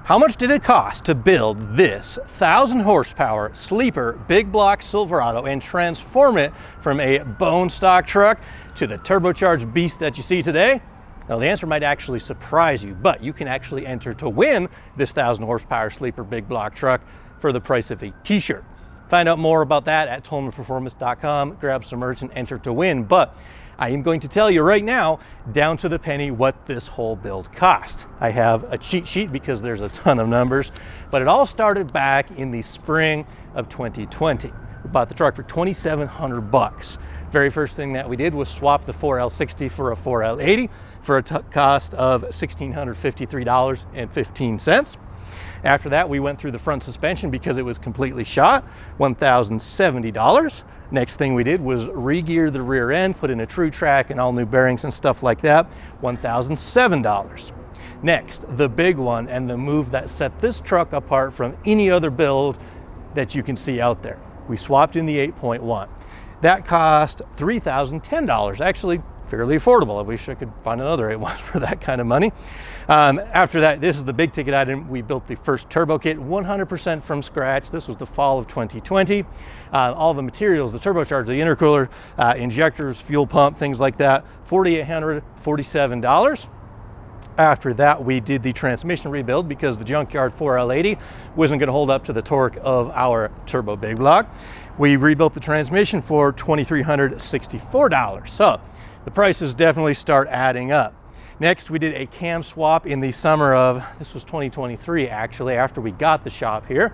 How much did it cost to build this 1,000 horsepower sleeper big block Silverado and transform it from a bone stock truck to the turbocharged beast that you see today? Now, the answer might actually surprise you, but you can actually enter to win this 1,000 horsepower sleeper big block truck for the price of a t-shirt. Find out more about that at TolmanPerformance.com, grab some merch and enter to win. But I am going to tell you right now, down to the penny, what this whole build cost. I have a cheat sheet because there's a ton of numbers, but it all started back in the spring of 2020. We bought the truck for $2,700. Very first thing that we did was swap the 4L60 for a 4L80 for a cost of $1,653.15. After that, we went through the front suspension because it was completely shot, $1,070. Next thing we did was re-gear the rear end, put in a true track and all new bearings and stuff like that, $1,007. Next, the big one and the move that set this truck apart from any other build that you can see out there. We swapped in the 8.1. That cost $3,010, actually fairly affordable. I wish I could find another 8.1 for that kind of money. After that, this is the big ticket item. We built the first turbo kit 100% from scratch. This was the fall of 2020. All the materials, the turbocharger, the intercooler, injectors, fuel pump, things like that, $4,847. After that, we did the transmission rebuild because the junkyard 4L80 wasn't going to hold up to the torque of our turbo big block. We rebuilt the transmission for $2,364. So the prices definitely start adding up. Next, we did a cam swap in the summer of, this was 2023 actually, after we got the shop here.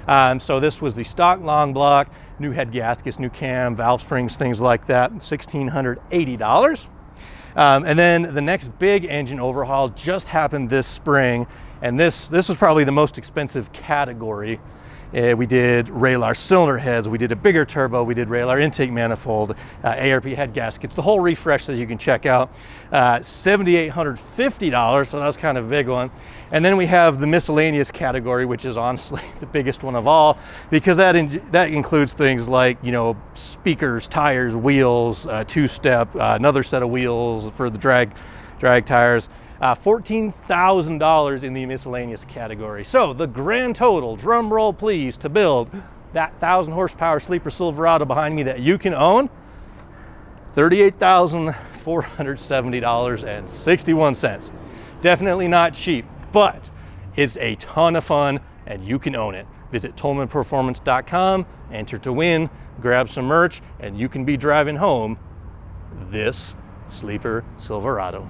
So this was the stock long block, new head gaskets, new cam, valve springs, things like that, $1,680. And then the next big engine overhaul just happened this spring, and this was probably the most expensive category. We did Raylar cylinder heads, we did a bigger turbo, we did Raylar intake manifold, ARP head gaskets, the whole refresh that you can check out, $7,850, so that was kind of a big one. And then we have the miscellaneous category, which is honestly the biggest one of all, because that includes things like, you know, speakers, tires, wheels, two-step, another set of wheels for the drag tires. $14,000 in the miscellaneous category. So the grand total, drum roll please, to build that 1,000 horsepower sleeper Silverado behind me that you can own, $38,470.61. Definitely not cheap, but it's a ton of fun and you can own it. Visit TolmanPerformance.com, enter to win, grab some merch, and you can be driving home this sleeper Silverado.